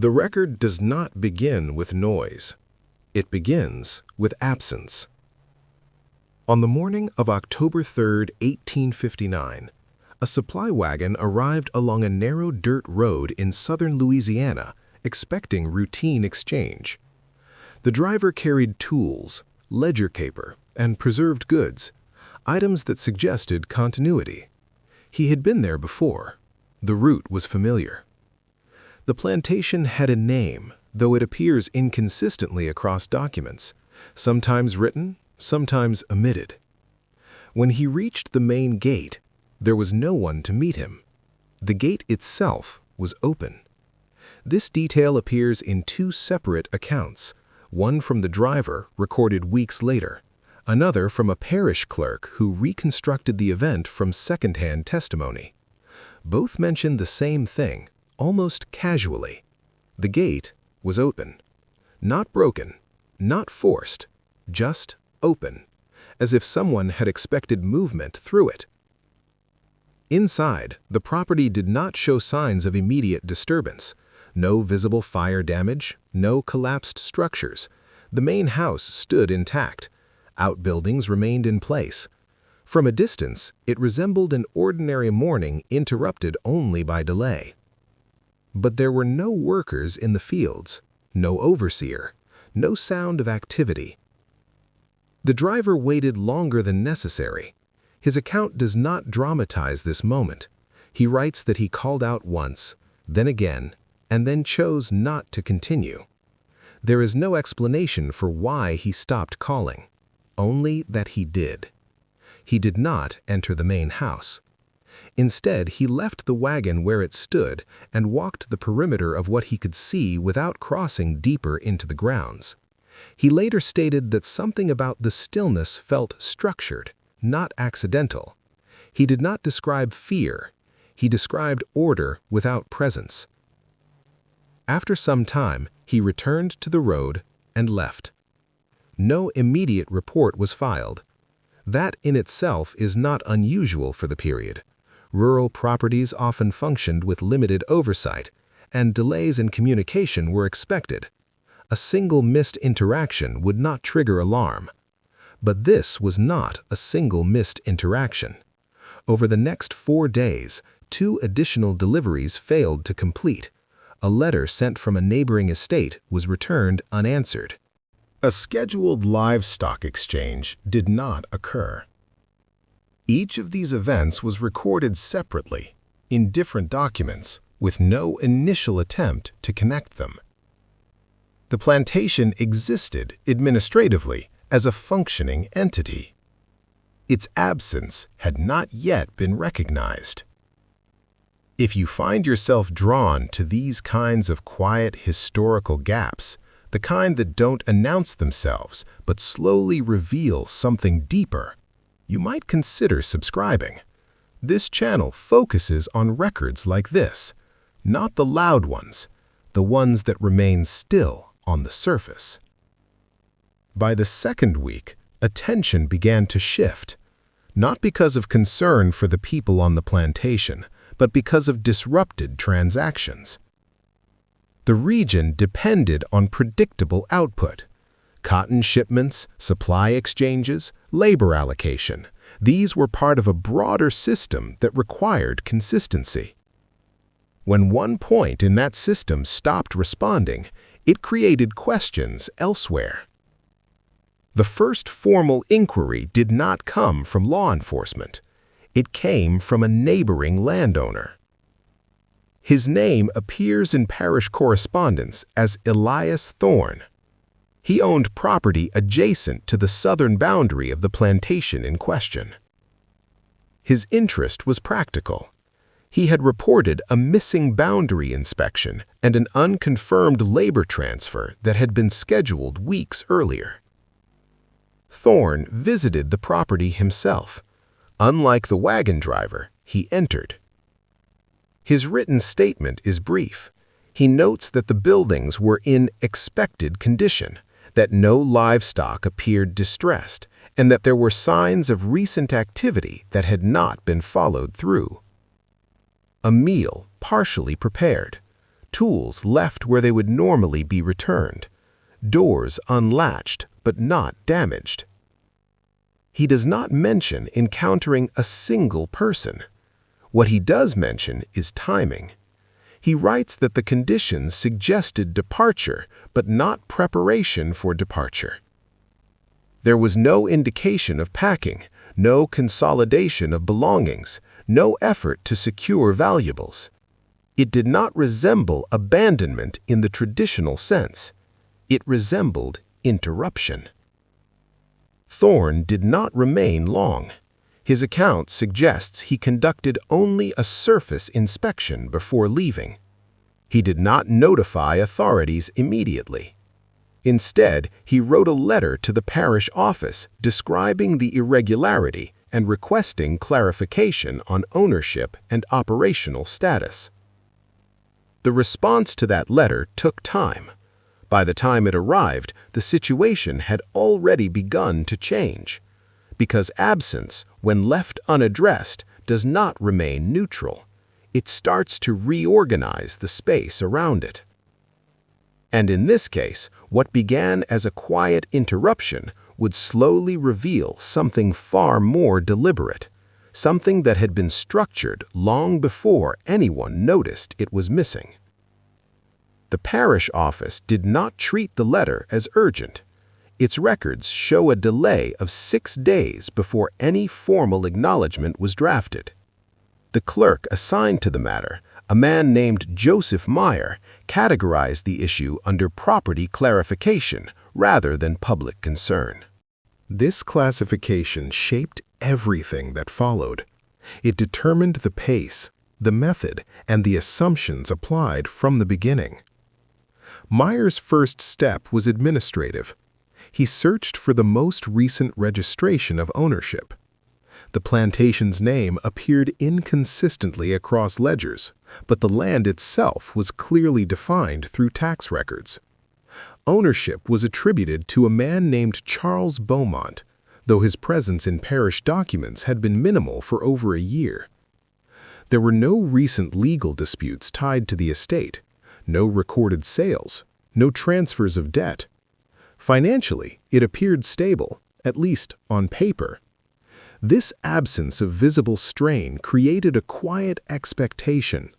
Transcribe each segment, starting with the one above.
The record does not begin with noise. It begins with absence. On the morning of October 3, 1859, a supply wagon arrived along a narrow dirt road in southern Louisiana, expecting routine exchange. The driver carried tools, ledger paper, and preserved goods, items that suggested continuity. He had been there before. The route was familiar. The plantation had a name, though it appears inconsistently across documents, sometimes written, sometimes omitted. When he reached the main gate, there was no one to meet him. The gate itself was open. This detail appears in two separate accounts, one from the driver, recorded weeks later, another from a parish clerk who reconstructed the event from second-hand testimony. Both mention the same thing, almost casually. The gate was open. Not broken, not forced, just open, as if someone had expected movement through it. Inside, the property did not show signs of immediate disturbance. No visible fire damage, no collapsed structures. The main house stood intact. Outbuildings remained in place. From a distance, it resembled an ordinary morning interrupted only by delay. But there were no workers in the fields, no overseer, no sound of activity. The driver waited longer than necessary. His account does not dramatize this moment. He writes that he called out once, then again, and then chose not to continue. There is no explanation for why he stopped calling, only that he did. He did not enter the main house. Instead, he left the wagon where it stood and walked the perimeter of what he could see without crossing deeper into the grounds. He later stated that something about the stillness felt structured, not accidental. He did not describe fear. He described order without presence. After some time, he returned to the road and left. No immediate report was filed. That in itself is not unusual for the period. Rural properties often functioned with limited oversight, and delays in communication were expected. A single missed interaction would not trigger alarm. But this was not a single missed interaction. Over the next 4 days, 2 additional deliveries failed to complete. A letter sent from a neighboring estate was returned unanswered. A scheduled livestock exchange did not occur. Each of these events was recorded separately, in different documents, with no initial attempt to connect them. The plantation existed administratively as a functioning entity. Its absence had not yet been recognized. If you find yourself drawn to these kinds of quiet historical gaps, the kind that don't announce themselves but slowly reveal something deeper, you might consider subscribing. This channel focuses on records like this, not the loud ones, the ones that remain still on the surface. By the second week, attention began to shift, not because of concern for the people on the plantation, but because of disrupted transactions. The region depended on predictable output. Cotton shipments, supply exchanges, labor allocation. These were part of a broader system that required consistency. When one point in that system stopped responding, it created questions elsewhere. The first formal inquiry did not come from law enforcement. It came from a neighboring landowner. His name appears in parish correspondence as Elias Thorne. He owned property adjacent to the southern boundary of the plantation in question. His interest was practical. He had reported a missing boundary inspection and an unconfirmed labor transfer that had been scheduled weeks earlier. Thorne visited the property himself. Unlike the wagon driver, he entered. His written statement is brief. He notes that the buildings were in expected condition, that no livestock appeared distressed, and that there were signs of recent activity that had not been followed through. A meal partially prepared. tools left where they would normally be returned, doors unlatched but not damaged. He does not mention encountering a single person. What he does mention is timing. He writes that the conditions suggested departure but not preparation for departure. There was no indication of packing, no consolidation of belongings, no effort to secure valuables. It did not resemble abandonment in the traditional sense. It resembled interruption. Thorne did not remain long. His account suggests he conducted only a surface inspection before leaving. He did not notify authorities immediately. Instead, he wrote a letter to the parish office describing the irregularity and requesting clarification on ownership and operational status. The response to that letter took time. By the time it arrived, the situation had already begun to change, because absence, when left unaddressed, does not remain neutral. It starts to reorganize the space around it. And in this case, what began as a quiet interruption would slowly reveal something far more deliberate, something that had been structured long before anyone noticed it was missing. The parish office did not treat the letter as urgent. Its records show a delay of 6 days before any formal acknowledgement was drafted. The clerk assigned to the matter, a man named Joseph Meyer, categorized the issue under property clarification rather than public concern. This classification shaped everything that followed. It determined the pace, the method, and the assumptions applied from the beginning. Meyer's first step was administrative. He searched for the most recent registration of ownership. The plantation's name appeared inconsistently across ledgers, but the land itself was clearly defined through tax records. Ownership was attributed to a man named Charles Beaumont, though his presence in parish documents had been minimal for over a year. There were no recent legal disputes tied to the estate, no recorded sales, no transfers of debt. Financially, it appeared stable, at least on paper. This absence of visible strain created a quiet expectation.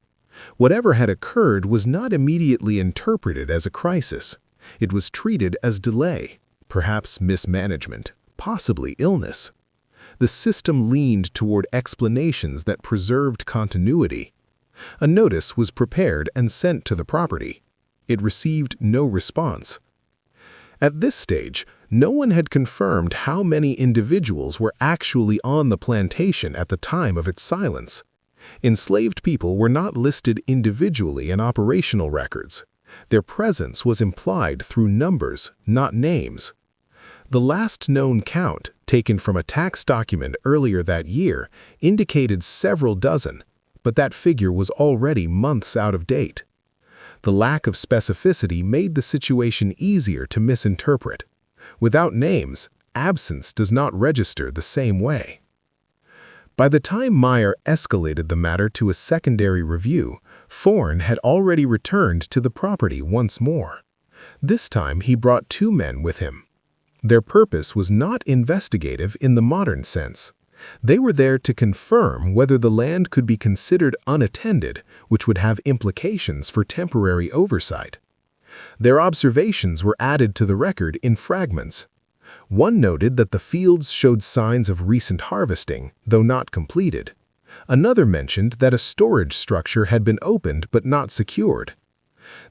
Whatever had occurred was not immediately interpreted as a crisis. It was treated as delay, perhaps mismanagement, possibly illness. The system leaned toward explanations that preserved continuity. A notice was prepared and sent to the property. It received no response. At this stage, no one had confirmed how many individuals were actually on the plantation at the time of its silence. Enslaved people were not listed individually in operational records. Their presence was implied through numbers, not names. The last known count, taken from a tax document earlier that year, indicated several dozen, but that figure was already months out of date. The lack of specificity made the situation easier to misinterpret. Without names, absence does not register the same way. By the time Meyer escalated the matter to a secondary review, Thorne had already returned to the property once more. This time he brought 2 men with him. Their purpose was not investigative in the modern sense. They were there to confirm whether the land could be considered unattended, which would have implications for temporary oversight. Their observations were added to the record in fragments. One noted that the fields showed signs of recent harvesting, though not completed. Another mentioned that a storage structure had been opened but not secured.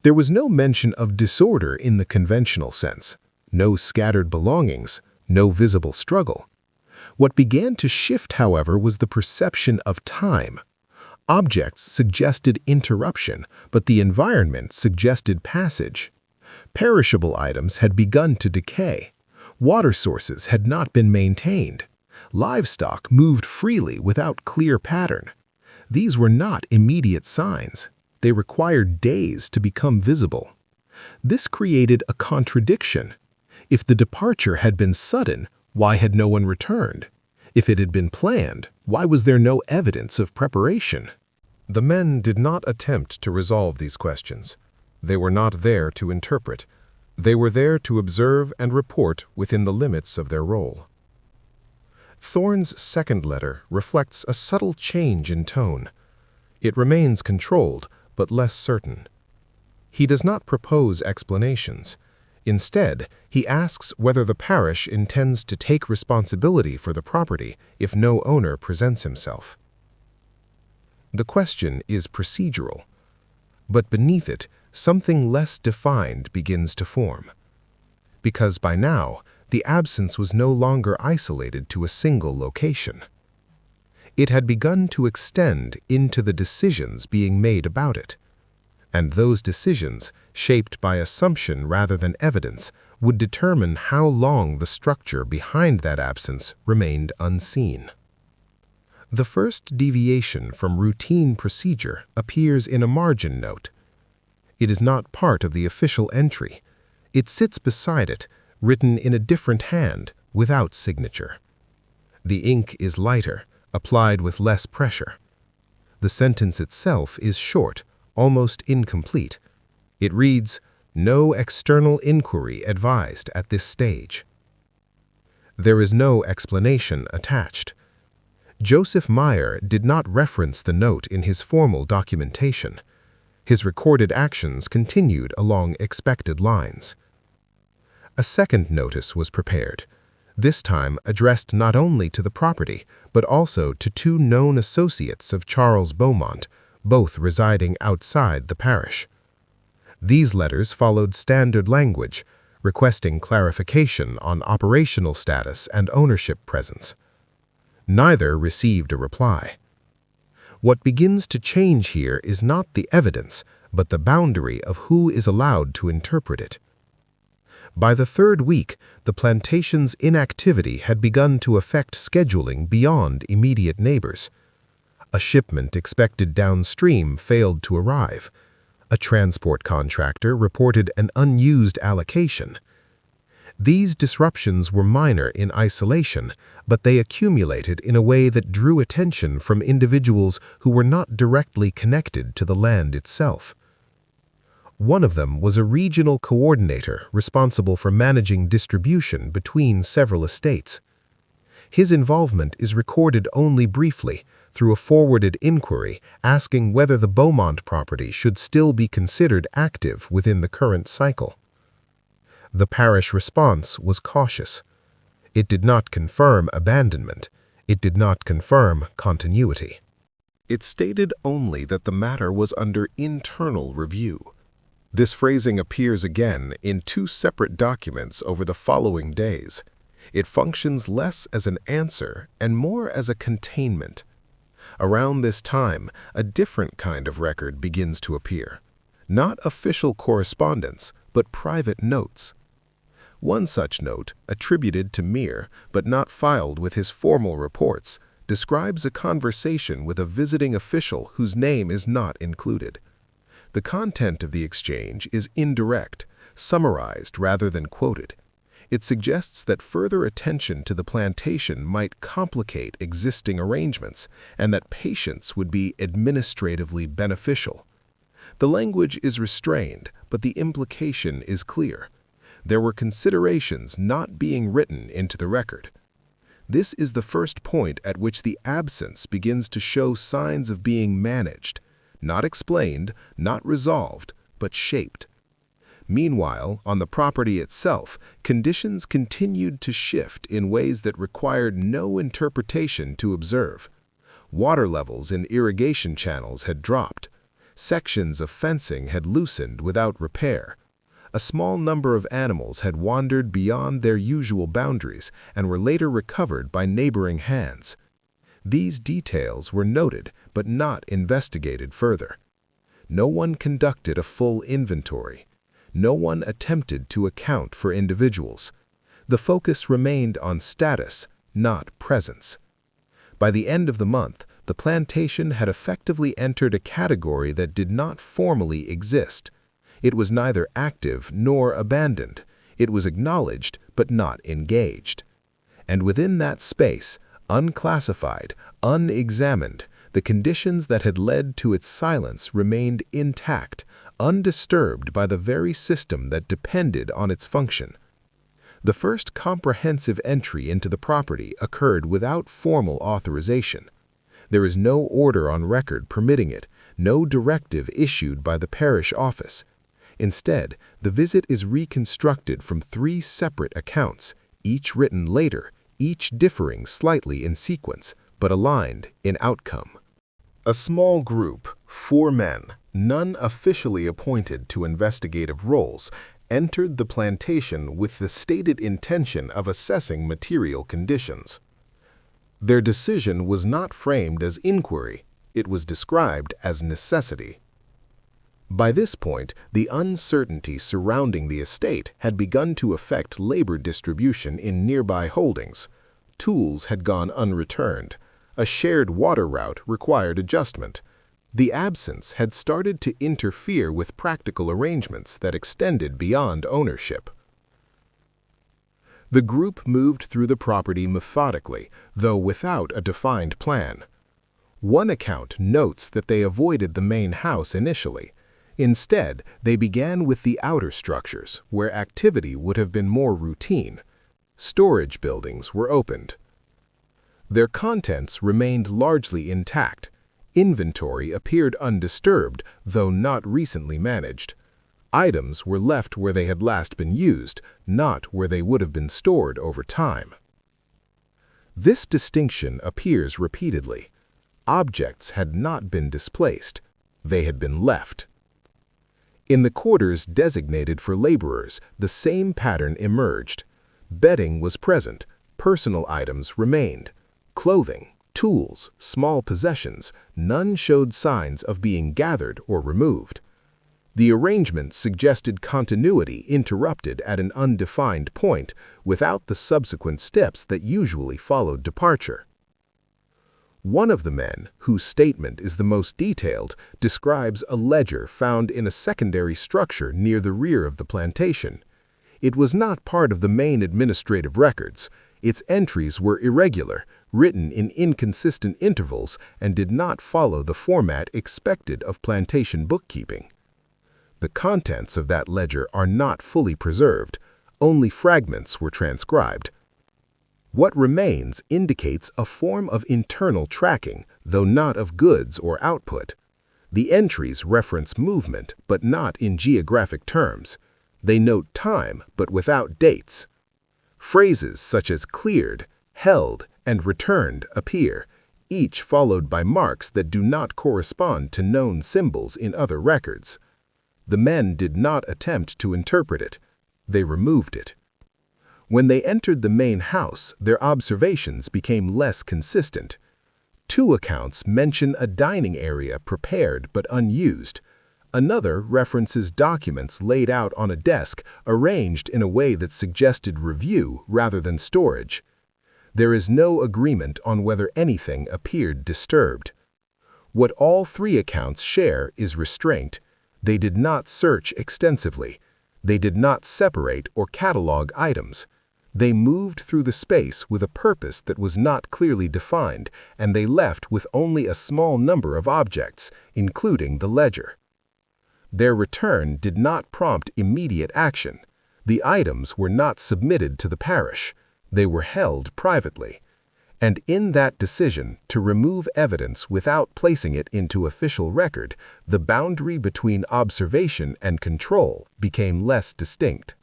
There was no mention of disorder in the conventional sense, no scattered belongings, no visible struggle. What began to shift, however, was the perception of time. Objects suggested interruption, but the environment suggested passage. Perishable items had begun to decay. Water sources had not been maintained. Livestock moved freely without clear pattern. These were not immediate signs. They required days to become visible. This created a contradiction. If the departure had been sudden, why had no one returned? If it had been planned, why was there no evidence of preparation? The men did not attempt to resolve these questions. They were not there to interpret. They were there to observe and report within the limits of their role. Thorne's second letter reflects a subtle change in tone. It remains controlled, but less certain. He does not propose explanations. Instead, he asks whether the parish intends to take responsibility for the property if no owner presents himself. The question is procedural, but beneath it, something less defined begins to form. Because by now, the absence was no longer isolated to a single location. It had begun to extend into the decisions being made about it. And those decisions, shaped by assumption rather than evidence, would determine how long the structure behind that absence remained unseen. The first deviation from routine procedure appears in a margin note. It is not part of the official entry. It sits beside it, written in a different hand, without signature. The ink is lighter, applied with less pressure. The sentence itself is short, almost incomplete. It reads, "No external inquiry advised at this stage." There is no explanation attached. Joseph Meyer did not reference the note in his formal documentation. His recorded actions continued along expected lines. A second notice was prepared, this time addressed not only to the property, but also to two known associates of Charles Beaumont, both residing outside the parish. These letters followed standard language, requesting clarification on operational status and ownership presence. Neither received a reply. What begins to change here is not the evidence, but the boundary of who is allowed to interpret it. By the third week, the plantation's inactivity had begun to affect scheduling beyond immediate neighbors. A shipment expected downstream failed to arrive. A transport contractor reported an unused allocation. These disruptions were minor in isolation, but they accumulated in a way that drew attention from individuals who were not directly connected to the land itself. One of them was a regional coordinator responsible for managing distribution between several estates. His involvement is recorded only briefly through a forwarded inquiry asking whether the Beaumont property should still be considered active within the current cycle. The parish response was cautious. It did not confirm abandonment. It did not confirm continuity. It stated only that the matter was under internal review. This phrasing appears again in two separate documents over the following days. It functions less as an answer and more as a containment. Around this time, a different kind of record begins to appear. Not official correspondence, but private notes. One such note, attributed to Meir but not filed with his formal reports, describes a conversation with a visiting official whose name is not included. The content of the exchange is indirect, summarized rather than quoted. It suggests that further attention to the plantation might complicate existing arrangements and that patience would be administratively beneficial. The language is restrained, but the implication is clear. There were considerations not being written into the record. This is the first point at which the absence begins to show signs of being managed, not explained, not resolved, but shaped. Meanwhile, on the property itself, conditions continued to shift in ways that required no interpretation to observe. Water levels in irrigation channels had dropped. Sections of fencing had loosened without repair. A small number of animals had wandered beyond their usual boundaries and were later recovered by neighboring hands. These details were noted but not investigated further. No one conducted a full inventory. No one attempted to account for individuals. The focus remained on status, not presence. By the end of the month, the plantation had effectively entered a category that did not formally exist. It was neither active nor abandoned. It was acknowledged but not engaged. And within that space, unclassified, unexamined, The conditions that had led to its silence remained intact, undisturbed by the very system that depended on its function. The first comprehensive entry into the property occurred without formal authorization. There is no order on record permitting it, no directive issued by the parish office. Instead, the visit is reconstructed from 3 separate accounts, each written later, each differing slightly in sequence, but aligned in outcome. A small group, 4 men, none officially appointed to investigative roles, entered the plantation with the stated intention of assessing material conditions. Their decision was not framed as inquiry, it was described as necessity. By this point, the uncertainty surrounding the estate had begun to affect labor distribution in nearby holdings. Tools had gone unreturned. A shared water route required adjustment. The absence had started to interfere with practical arrangements that extended beyond ownership. The group moved through the property methodically, though without a defined plan. One account notes that they avoided the main house initially. Instead, they began with the outer structures, where activity would have been more routine. Storage buildings were opened. Their contents remained largely intact. Inventory appeared undisturbed, though not recently managed. Items were left where they had last been used, not where they would have been stored over time. This distinction appears repeatedly. Objects had not been displaced, they had been left. In the quarters designated for laborers, the same pattern emerged. Bedding was present, personal items remained. Clothing, tools, small possessions, none showed signs of being gathered or removed. The arrangement suggested continuity interrupted at an undefined point without the subsequent steps that usually followed departure. One of the men, whose statement is the most detailed, describes a ledger found in a secondary structure near the rear of the plantation. It was not part of the main administrative records. Its entries were irregular, written in inconsistent intervals, and did not follow the format expected of plantation bookkeeping. The contents of that ledger are not fully preserved. Only fragments were transcribed. What remains indicates a form of internal tracking, though not of goods or output. The entries reference movement, but not in geographic terms. They note time, but without dates. Phrases such as cleared, held, and returned appear, each followed by marks that do not correspond to known symbols in other records. The men did not attempt to interpret it. They removed it. When they entered the main house, their observations became less consistent. 2 accounts mention a dining area prepared but unused. Another references documents laid out on a desk, arranged in a way that suggested review rather than storage. There is no agreement on whether anything appeared disturbed. What all 3 accounts share is restraint. They did not search extensively. They did not separate or catalog items. They moved through the space with a purpose that was not clearly defined, and they left with only a small number of objects, including the ledger. Their return did not prompt immediate action. The items were not submitted to the parish. They were held privately. And in that decision to remove evidence without placing it into official record, the boundary between observation and control became less distinct.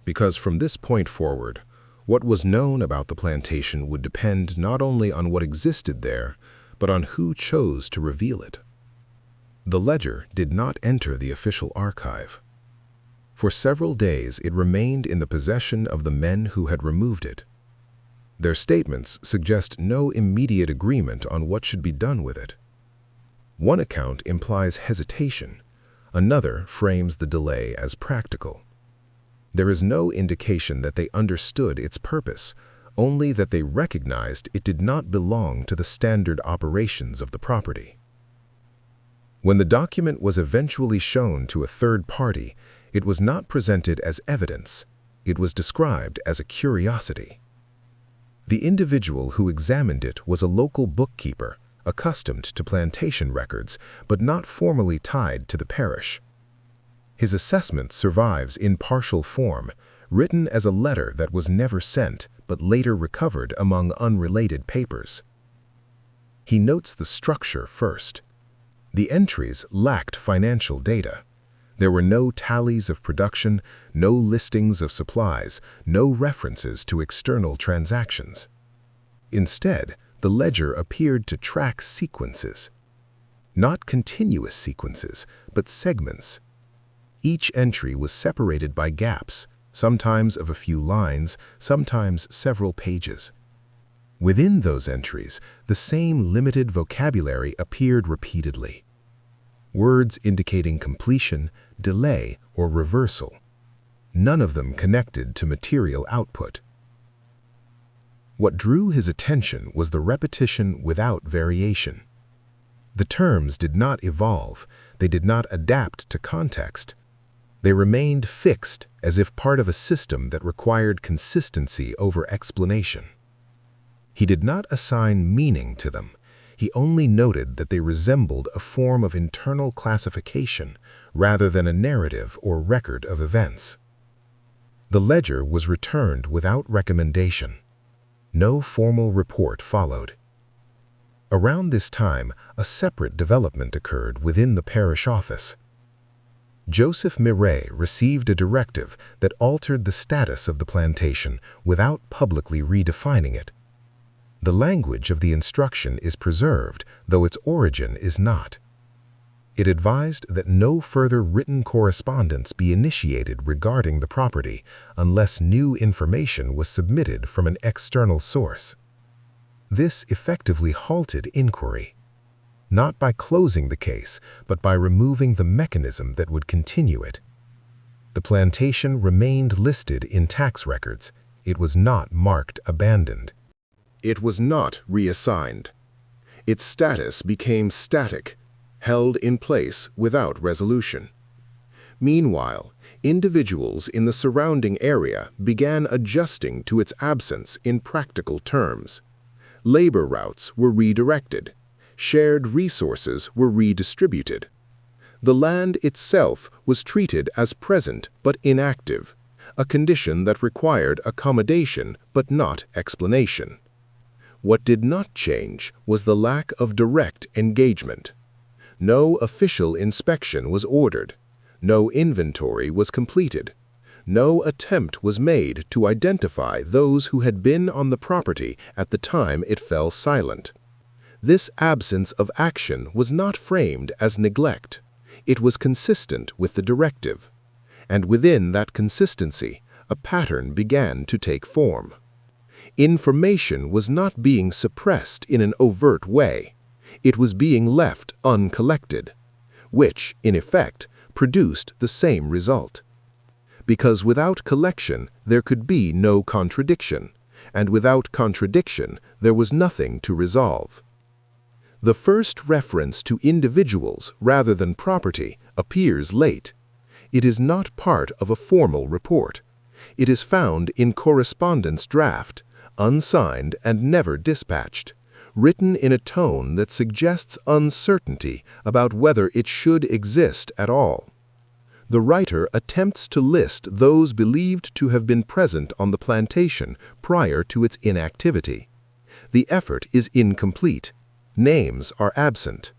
Because from this point forward, what was known about the plantation would depend not only on what existed there, but on who chose to reveal it. The ledger did not enter the official archive. For several days it remained in the possession of the men who had removed it. Their statements suggest no immediate agreement on what should be done with it. One account implies hesitation, another frames the delay as practical. There is no indication that they understood its purpose, only that they recognized it did not belong to the standard operations of the property. When the document was eventually shown to a third party, it was not presented as evidence. It was described as a curiosity. The individual who examined it was a local bookkeeper, accustomed to plantation records but not formally tied to the parish. His assessment survives in partial form, written as a letter that was never sent but later recovered among unrelated papers. He notes the structure first. The entries lacked financial data. There were no tallies of production, no listings of supplies, no references to external transactions. Instead, the ledger appeared to track sequences. Not continuous sequences, but segments. Each entry was separated by gaps, sometimes of a few lines, sometimes several pages. Within those entries, the same limited vocabulary appeared repeatedly. Words indicating completion, delay, or reversal. None of them connected to material output. What drew his attention was the repetition without variation. The terms did not evolve, they did not adapt to context. They remained fixed as if part of a system that required consistency over explanation. He did not assign meaning to them. He only noted that they resembled a form of internal classification rather than a narrative or record of events. The ledger was returned without recommendation. No formal report followed. Around this time, a separate development occurred within the parish office. Joseph Miret received a directive that altered the status of the plantation without publicly redefining it. The language of the instruction is preserved, though its origin is not. It advised that no further written correspondence be initiated regarding the property unless new information was submitted from an external source. This effectively halted inquiry, not by closing the case, but by removing the mechanism that would continue it. The plantation remained listed in tax records. It was not marked abandoned. It was not reassigned. Its status became static, held in place without resolution. Meanwhile, individuals in the surrounding area began adjusting to its absence in practical terms. Labor routes were redirected. Shared resources were redistributed. The land itself was treated as present but inactive, a condition that required accommodation but not explanation. What did not change was the lack of direct engagement. No official inspection was ordered. No inventory was completed. No attempt was made to identify those who had been on the property at the time it fell silent. This absence of action was not framed as neglect. It was consistent with the directive. And within that consistency, a pattern began to take form. Information was not being suppressed in an overt way. It was being left uncollected, which, in effect, produced the same result. Because without collection, there could be no contradiction, and without contradiction, there was nothing to resolve. The first reference to individuals rather than property appears late. It is not part of a formal report. It is found in correspondence draft, unsigned and never dispatched, written in a tone that suggests uncertainty about whether it should exist at all. The writer attempts to list those believed to have been present on the plantation prior to its inactivity. The effort is incomplete. Names are absent.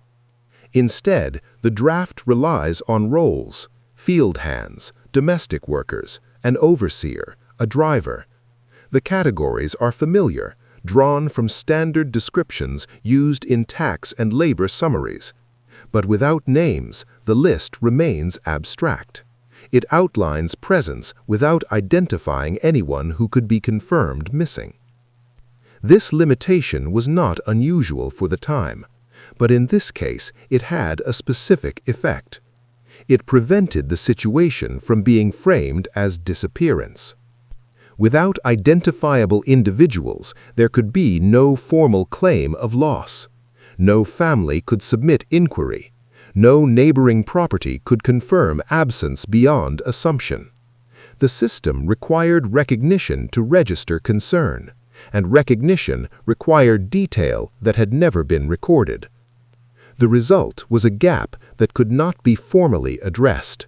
Instead, the draft relies on roles: field hands, domestic workers, an overseer, a driver. The categories are familiar, drawn from standard descriptions used in tax and labor summaries. But without names, the list remains abstract. It outlines presence without identifying anyone who could be confirmed missing. This limitation was not unusual for the time, but in this case it had a specific effect. It prevented the situation from being framed as disappearance. Without identifiable individuals, there could be no formal claim of loss. No family could submit inquiry. No neighboring property could confirm absence beyond assumption. The system required recognition to register concern. and recognition required detail that had never been recorded. The result was a gap that could not be formally addressed.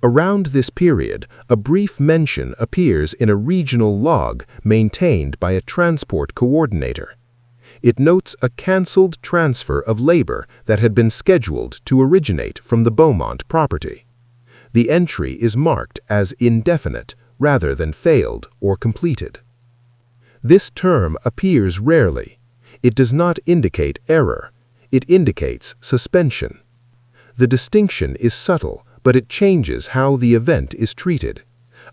Around this period, a brief mention appears in a regional log maintained by a transport coordinator. It notes a canceled transfer of labor that had been scheduled to originate from the Beaumont property. The entry is marked as indefinite rather than failed or completed. This term appears rarely. It does not indicate error. It indicates suspension. The distinction is subtle, but it changes how the event is treated.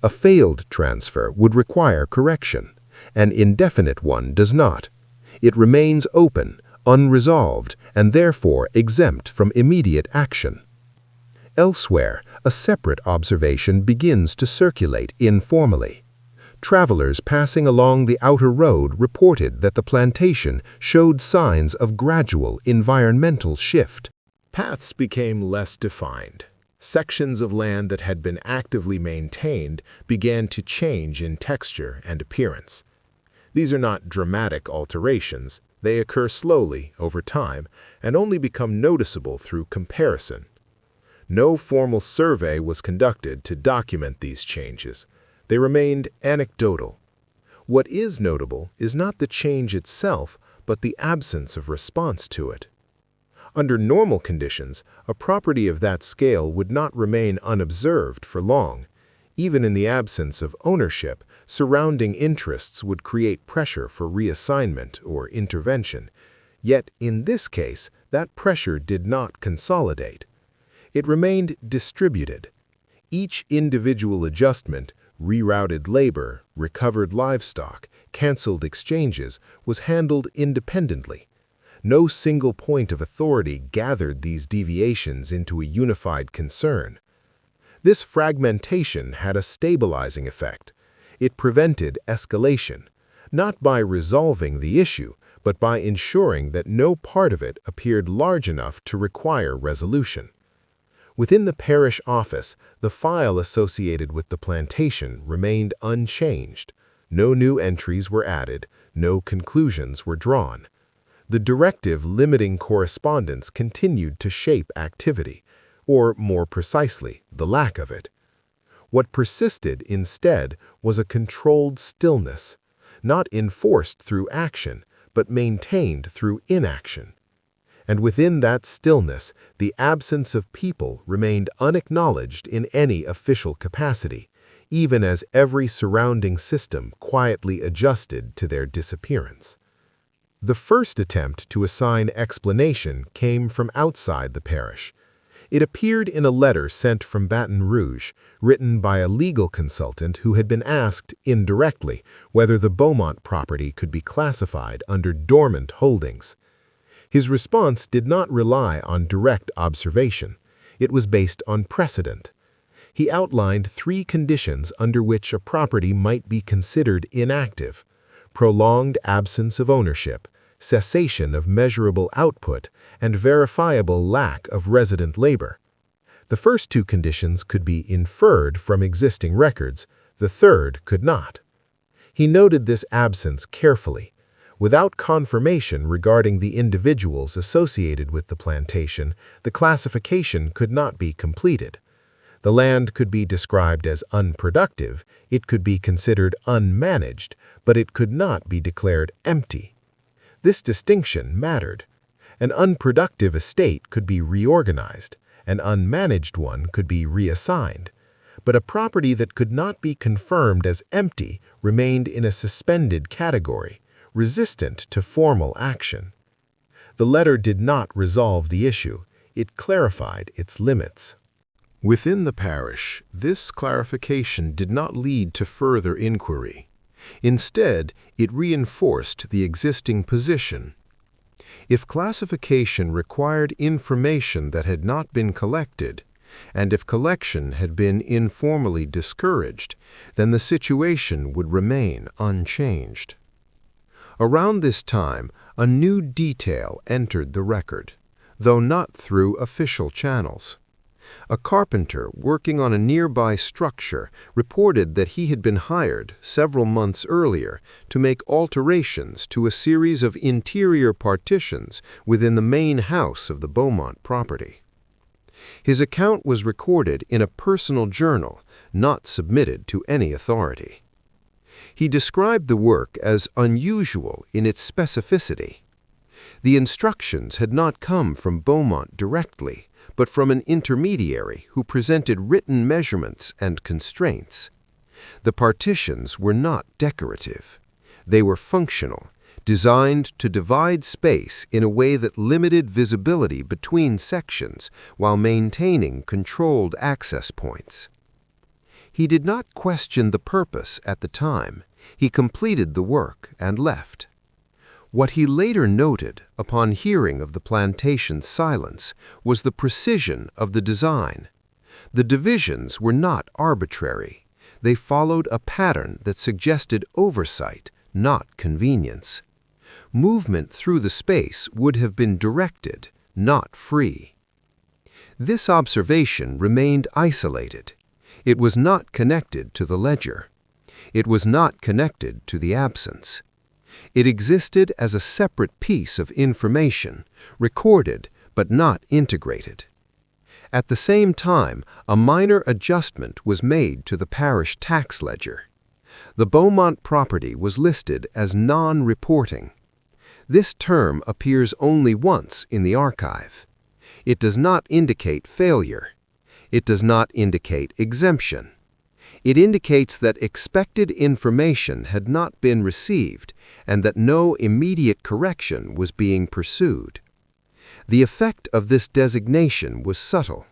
A failed transfer would require correction. An indefinite one does not. It remains open, unresolved, and therefore exempt from immediate action. Elsewhere, a separate observation begins to circulate informally. Travelers passing along the outer road reported that the plantation showed signs of gradual environmental shift. Paths became less defined. Sections of land that had been actively maintained began to change in texture and appearance. These are not dramatic alterations. They occur slowly over time and only become noticeable through comparison. No formal survey was conducted to document these changes. They remained anecdotal. What is notable is not the change itself, but the absence of response to it. Under normal conditions, a property of that scale would not remain unobserved for long. Even in the absence of ownership, surrounding interests would create pressure for reassignment or intervention. Yet, in this case, that pressure did not consolidate. It remained distributed. Each individual adjustment, rerouted labor, recovered livestock, canceled exchanges, was handled independently. No single point of authority gathered these deviations into a unified concern. This fragmentation had a stabilizing effect. It prevented escalation, not by resolving the issue, but by ensuring that no part of it appeared large enough to require resolution. Within the parish office, the file associated with the plantation remained unchanged. No new entries were added, no conclusions were drawn. The directive limiting correspondence continued to shape activity, or more precisely, the lack of it. What persisted instead was a controlled stillness, not enforced through action, but maintained through inaction. And within that stillness, the absence of people remained unacknowledged in any official capacity, even as every surrounding system quietly adjusted to their disappearance. The first attempt to assign explanation came from outside the parish. It appeared in a letter sent from Baton Rouge, written by a legal consultant who had been asked indirectly whether the Beaumont property could be classified under dormant holdings. His response did not rely on direct observation. It was based on precedent. He outlined 3 conditions under which a property might be considered inactive: prolonged absence of ownership, cessation of measurable output, and verifiable lack of resident labor. The first 2 conditions could be inferred from existing records, the third could not. He noted this absence carefully. Without confirmation regarding the individuals associated with the plantation, the classification could not be completed. The land could be described as unproductive, it could be considered unmanaged, but it could not be declared empty. This distinction mattered. An unproductive estate could be reorganized, an unmanaged one could be reassigned, but a property that could not be confirmed as empty remained in a suspended category, resistant to formal action. The letter did not resolve the issue, it clarified its limits. Within the parish, this clarification did not lead to further inquiry. Instead, it reinforced the existing position. If classification required information that had not been collected, and if collection had been informally discouraged, then the situation would remain unchanged. Around this time, a new detail entered the record, though not through official channels. A carpenter working on a nearby structure reported that he had been hired several months earlier to make alterations to a series of interior partitions within the main house of the Beaumont property. His account was recorded in a personal journal, not submitted to any authority. He described the work as unusual in its specificity. The instructions had not come from Beaumont directly, but from an intermediary who presented written measurements and constraints. The partitions were not decorative. They were functional, designed to divide space in a way that limited visibility between sections while maintaining controlled access points. He did not question the purpose at the time. He completed the work and left. What he later noted upon hearing of the plantation's silence was the precision of the design. The divisions were not arbitrary. They followed a pattern that suggested oversight, not convenience. Movement through the space would have been directed, not free. This observation remained isolated. It was not connected to the ledger. It was not connected to the absence. It existed as a separate piece of information, recorded but not integrated. At the same time, a minor adjustment was made to the parish tax ledger. The Beaumont property was listed as non-reporting. This term appears only once in the archive. It does not indicate failure. It does not indicate exemption. It indicates that expected information had not been received and that no immediate correction was being pursued. The effect of this designation was subtle.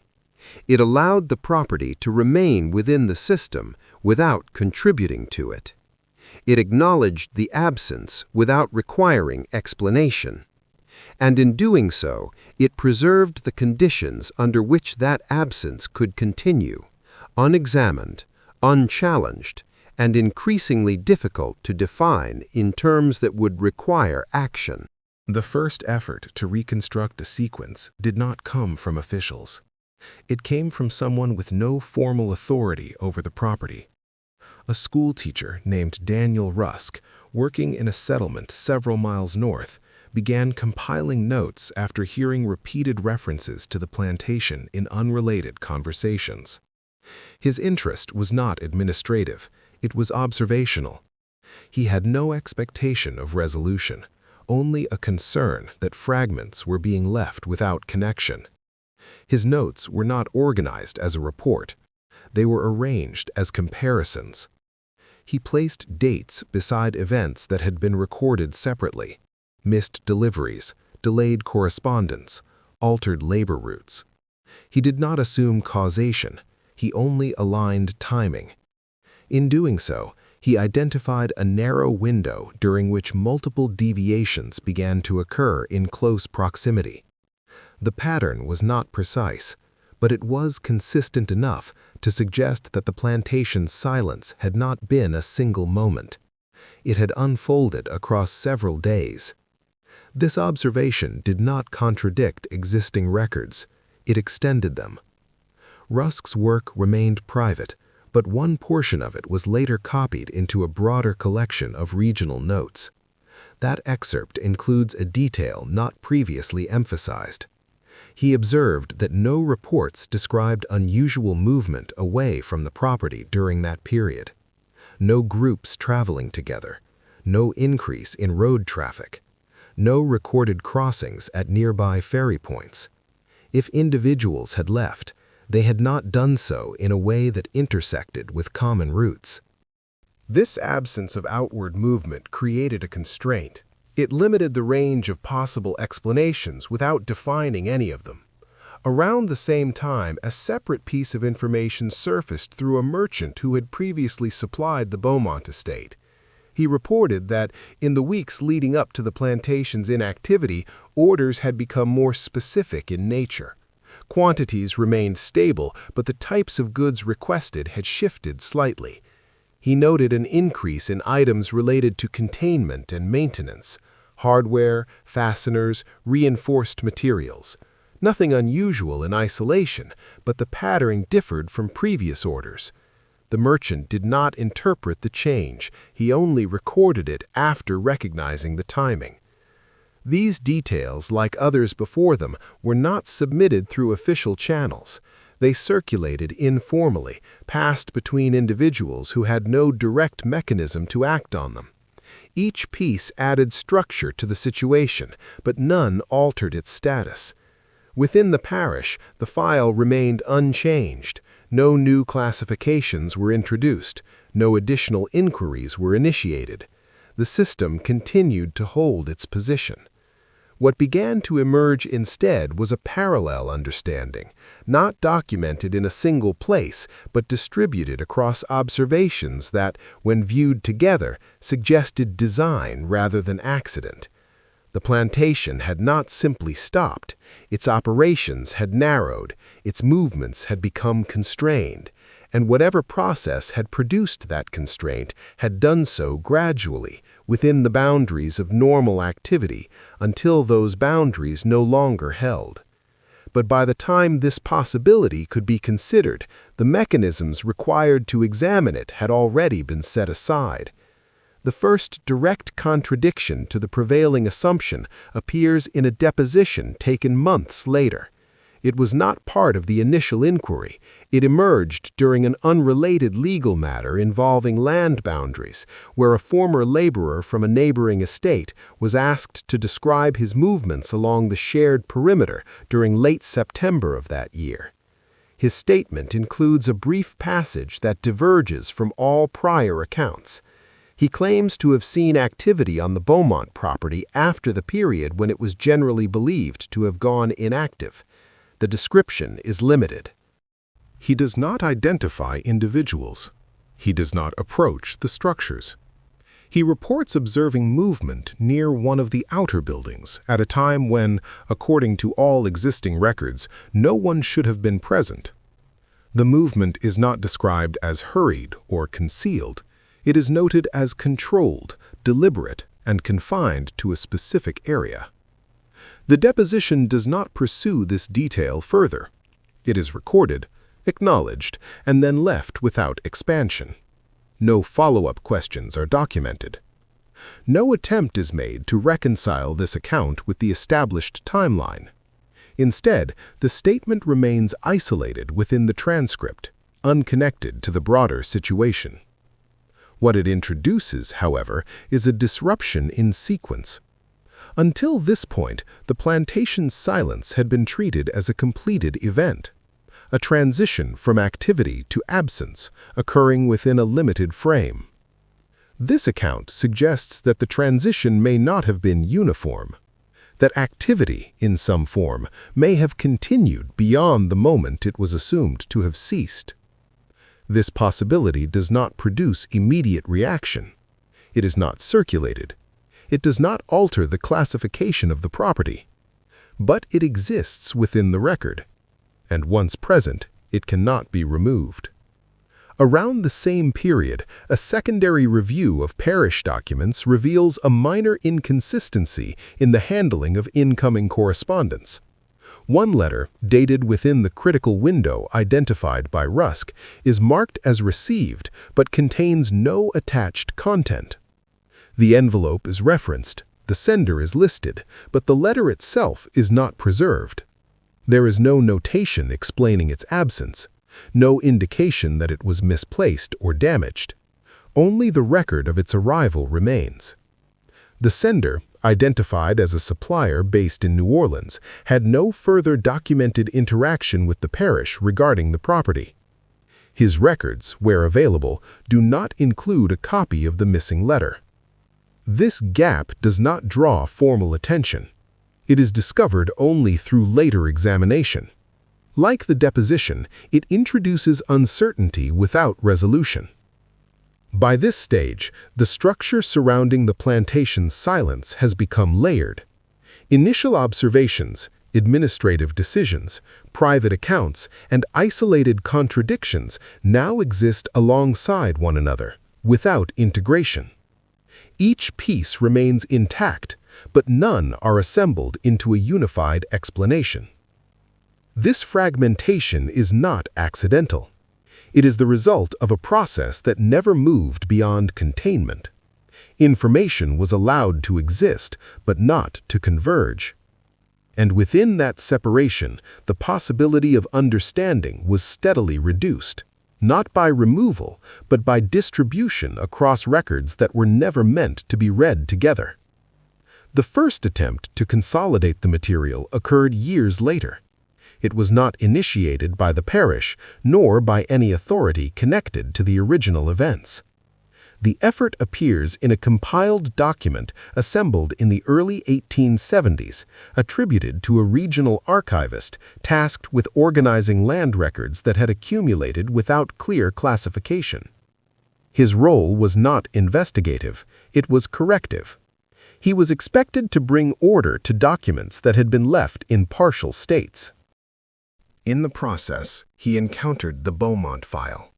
It allowed the property to remain within the system without contributing to it. It acknowledged the absence without requiring explanation. And in doing so, it preserved the conditions under which that absence could continue, unexamined, unchallenged, and increasingly difficult to define in terms that would require action. The first effort to reconstruct a sequence did not come from officials. It came from someone with no formal authority over the property. A school teacher named Daniel Rusk, working in a settlement several miles north, began compiling notes after hearing repeated references to the plantation in unrelated conversations. His interest was not administrative, it was observational. He had no expectation of resolution, only a concern that fragments were being left without connection. His notes were not organized as a report. They were arranged as comparisons. He placed dates beside events that had been recorded separately: missed deliveries, delayed correspondence, altered labor routes. He did not assume causation. He only aligned timing. In doing so, he identified a narrow window during which multiple deviations began to occur in close proximity. The pattern was not precise, but it was consistent enough to suggest that the plantation's silence had not been a single moment. It had unfolded across several days. This observation did not contradict existing records. It extended them. Rusk's work remained private, but one portion of it was later copied into a broader collection of regional notes. That excerpt includes a detail not previously emphasized. He observed that no reports described unusual movement away from the property during that period. No groups traveling together, no increase in road traffic, no recorded crossings at nearby ferry points. If individuals had left, they had not done so in a way that intersected with common routes. This absence of outward movement created a constraint. It limited the range of possible explanations without defining any of them. Around the same time, a separate piece of information surfaced through a merchant who had previously supplied the Beaumont estate. He reported that in the weeks leading up to the plantation's inactivity, orders had become more specific in nature. Quantities remained stable, but the types of goods requested had shifted slightly. He noted an increase in items related to containment and maintenance, hardware, fasteners, reinforced materials. Nothing unusual in isolation, but the pattern differed from previous orders. The merchant did not interpret the change, he only recorded it after recognizing the timing. These details, like others before them, were not submitted through official channels. They circulated informally, passed between individuals who had no direct mechanism to act on them. Each piece added structure to the situation, but none altered its status. Within the parish, the file remained unchanged. No new classifications were introduced. No additional inquiries were initiated. The system continued to hold its position. What began to emerge instead was a parallel understanding, not documented in a single place, but distributed across observations that, when viewed together, suggested design rather than accident. The plantation had not simply stopped, its operations had narrowed, its movements had become constrained, and whatever process had produced that constraint had done so gradually, within the boundaries of normal activity, until those boundaries no longer held. But by the time this possibility could be considered, the mechanisms required to examine it had already been set aside. The first direct contradiction to the prevailing assumption appears in a deposition taken months later. It was not part of the initial inquiry. It emerged during an unrelated legal matter involving land boundaries, where a former laborer from a neighboring estate was asked to describe his movements along the shared perimeter during late September of that year. His statement includes a brief passage that diverges from all prior accounts. He claims to have seen activity on the Beaumont property after the period when it was generally believed to have gone inactive. The description is limited. He does not identify individuals. He does not approach the structures. He reports observing movement near one of the outer buildings at a time when, according to all existing records, no one should have been present. The movement is not described as hurried or concealed. It is noted as controlled, deliberate, and confined to a specific area. The deposition does not pursue this detail further. It is recorded, acknowledged, and then left without expansion. No follow-up questions are documented. No attempt is made to reconcile this account with the established timeline. Instead, the statement remains isolated within the transcript, unconnected to the broader situation. What it introduces, however, is a disruption in sequence. Until this point, the plantation's silence had been treated as a completed event, a transition from activity to absence, occurring within a limited frame. This account suggests that the transition may not have been uniform, that activity, in some form, may have continued beyond the moment it was assumed to have ceased. This possibility does not produce immediate reaction. It is not circulated. It does not alter the classification of the property. But it exists within the record, and once present, it cannot be removed. Around the same period, a secondary review of parish documents reveals a minor inconsistency in the handling of incoming correspondence. One letter, dated within the critical window identified by Rusk, is marked as received but contains no attached content. The envelope is referenced, the sender is listed, but the letter itself is not preserved. There is no notation explaining its absence, no indication that it was misplaced or damaged. Only the record of its arrival remains. The sender, identified as a supplier based in New Orleans, had no further documented interaction with the parish regarding the property. His records, where available, do not include a copy of the missing letter. This gap does not draw formal attention. It is discovered only through later examination. Like the deposition, it introduces uncertainty without resolution. By this stage, the structure surrounding the plantation's silence has become layered. Initial observations, administrative decisions, private accounts, and isolated contradictions now exist alongside one another, without integration. Each piece remains intact, but none are assembled into a unified explanation. This fragmentation is not accidental. It is the result of a process that never moved beyond containment. Information was allowed to exist, but not to converge. And within that separation, the possibility of understanding was steadily reduced, not by removal, but by distribution across records that were never meant to be read together. The first attempt to consolidate the material occurred years later. It was not initiated by the parish, nor by any authority connected to the original events. The effort appears in a compiled document assembled in the early 1870s, attributed to a regional archivist tasked with organizing land records that had accumulated without clear classification. His role was not investigative, it was corrective. He was expected to bring order to documents that had been left in partial states. In the process, he encountered the Beaumont file.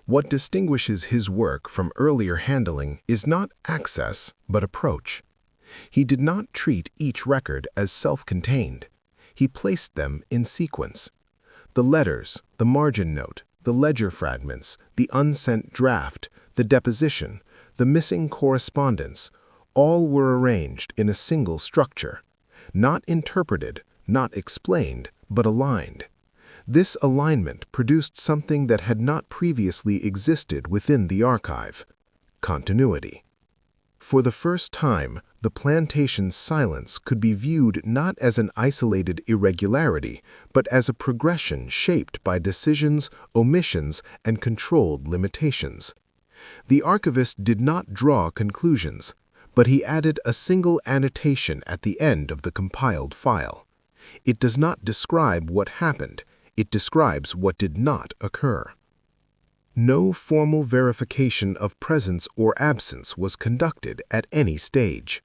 What distinguishes his work from earlier handling is not access, but approach. He did not treat each record as self-contained. He placed them in sequence. The letters, the margin note, the ledger fragments, the unsent draft, the deposition, the missing correspondence, all were arranged in a single structure, not interpreted, not explained, but aligned. This alignment produced something that had not previously existed within the archive: continuity. For the first time, the Plantation's silence could be viewed not as an isolated irregularity, but as a progression shaped by decisions, omissions, and controlled limitations. The archivist did not draw conclusions, but he added a single annotation at the end of the compiled file. It does not describe what happened. It describes what did not occur. No formal verification of presence or absence was conducted at any stage.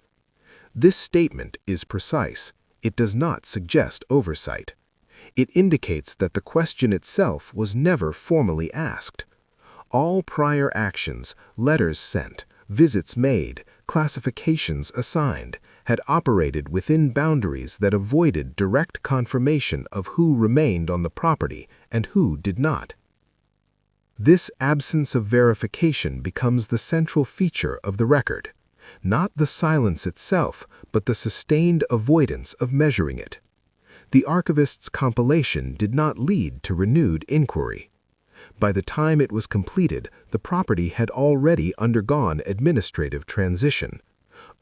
This statement is precise. It does not suggest oversight. It indicates that the question itself was never formally asked. All prior actions, letters sent, visits made, classifications assigned, had operated within boundaries that avoided direct confirmation of who remained on the property and who did not. This absence of verification becomes the central feature of the record, not the silence itself, but the sustained avoidance of measuring it. The archivist's compilation did not lead to renewed inquiry. By the time it was completed, the property had already undergone administrative transition.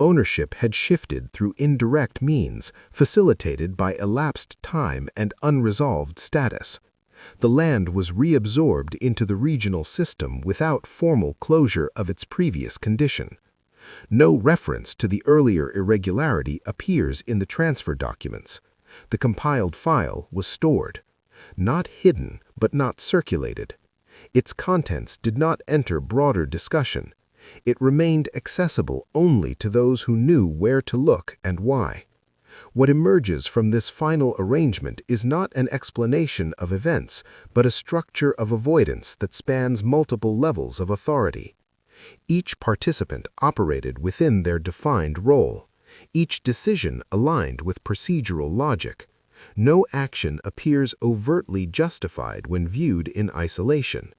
Ownership had shifted through indirect means, facilitated by elapsed time and unresolved status. The land was reabsorbed into the regional system without formal closure of its previous condition. No reference to the earlier irregularity appears in the transfer documents. The compiled file was stored, not hidden but not circulated. Its contents did not enter broader discussion. It remained accessible only to those who knew where to look and why. What emerges from this final arrangement is not an explanation of events, but a structure of avoidance that spans multiple levels of authority. Each participant operated within their defined role. Each decision aligned with procedural logic. No action appears overtly justified when viewed in isolation.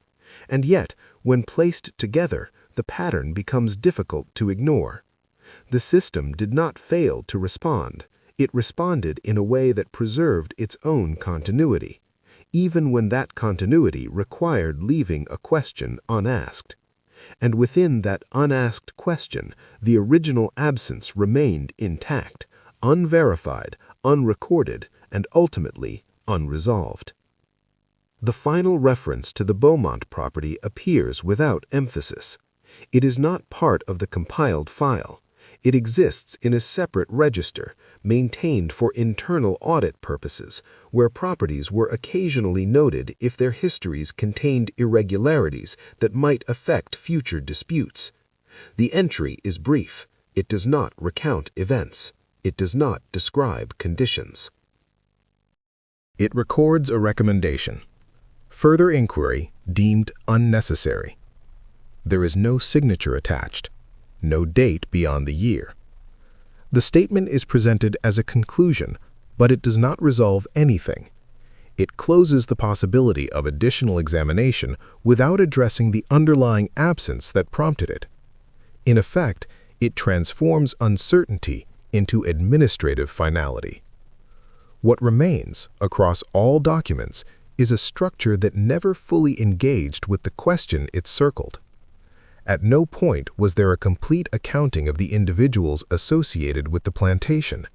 And yet, when placed together, the pattern becomes difficult to ignore. The system did not fail to respond. It responded in a way that preserved its own continuity, even when that continuity required leaving a question unasked. And within that unasked question, the original absence remained intact, unverified, unrecorded, and ultimately unresolved. The final reference to the Beaumont property appears without emphasis. It is not part of the compiled file. It exists in a separate register, maintained for internal audit purposes, where properties were occasionally noted if their histories contained irregularities that might affect future disputes. The entry is brief. It does not recount events. It does not describe conditions. It records a recommendation. Further inquiry deemed unnecessary. There is no signature attached, no date beyond the year. The statement is presented as a conclusion, but it does not resolve anything. It closes the possibility of additional examination without addressing the underlying absence that prompted it. In effect, it transforms uncertainty into administrative finality. What remains across all documents is a structure that never fully engaged with the question it circled. At no point was there a complete accounting of the individuals associated with the plantation,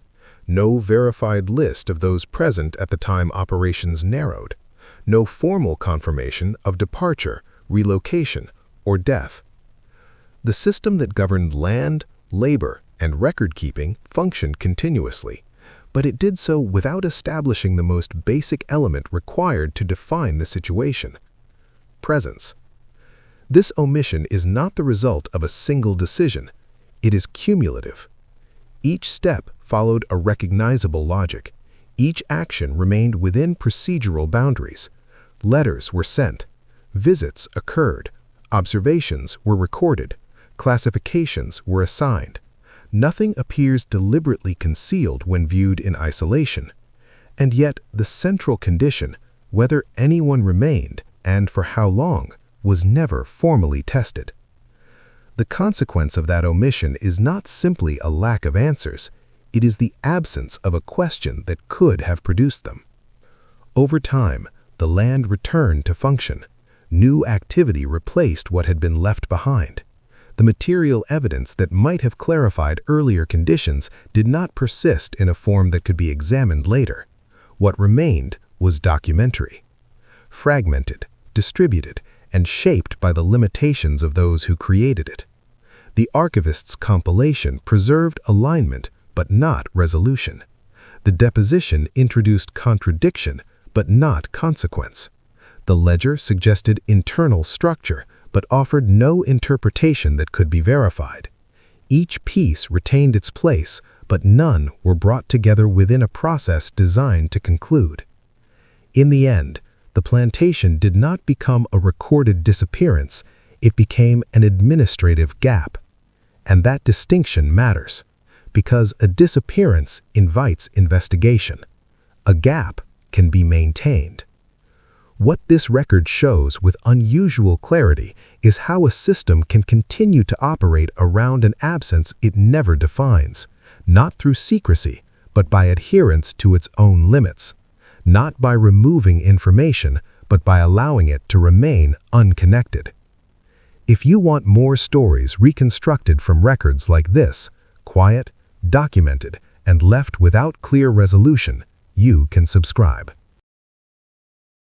no verified list of those present at the time operations narrowed, no formal confirmation of departure, relocation, or death. The system that governed land, labor, and record-keeping functioned continuously, but it did so without establishing the most basic element required to define the situation: presence. This omission is not the result of a single decision. It is cumulative. Each step followed a recognizable logic. Each action remained within procedural boundaries. Letters were sent. Visits occurred. Observations were recorded. Classifications were assigned. Nothing appears deliberately concealed when viewed in isolation. And yet, the central condition, whether anyone remained and for how long, was never formally tested. The consequence of that omission is not simply a lack of answers. It is the absence of a question that could have produced them. Over time, the land returned to function. New activity replaced what had been left behind. The material evidence that might have clarified earlier conditions did not persist in a form that could be examined later. What remained was documentary, fragmented, distributed, and shaped by the limitations of those who created it. The archivist's compilation preserved alignment, but not resolution. The deposition introduced contradiction, but not consequence. The ledger suggested internal structure, but offered no interpretation that could be verified. Each piece retained its place, but none were brought together within a process designed to conclude. In the end, the plantation did not become a recorded disappearance, it became an administrative gap. And that distinction matters, because a disappearance invites investigation. A gap can be maintained. What this record shows with unusual clarity is how a system can continue to operate around an absence it never defines, not through secrecy, but by adherence to its own limits. Not by removing information, but by allowing it to remain unconnected. If you want more stories reconstructed from records like this, quiet, documented, and left without clear resolution, you can subscribe.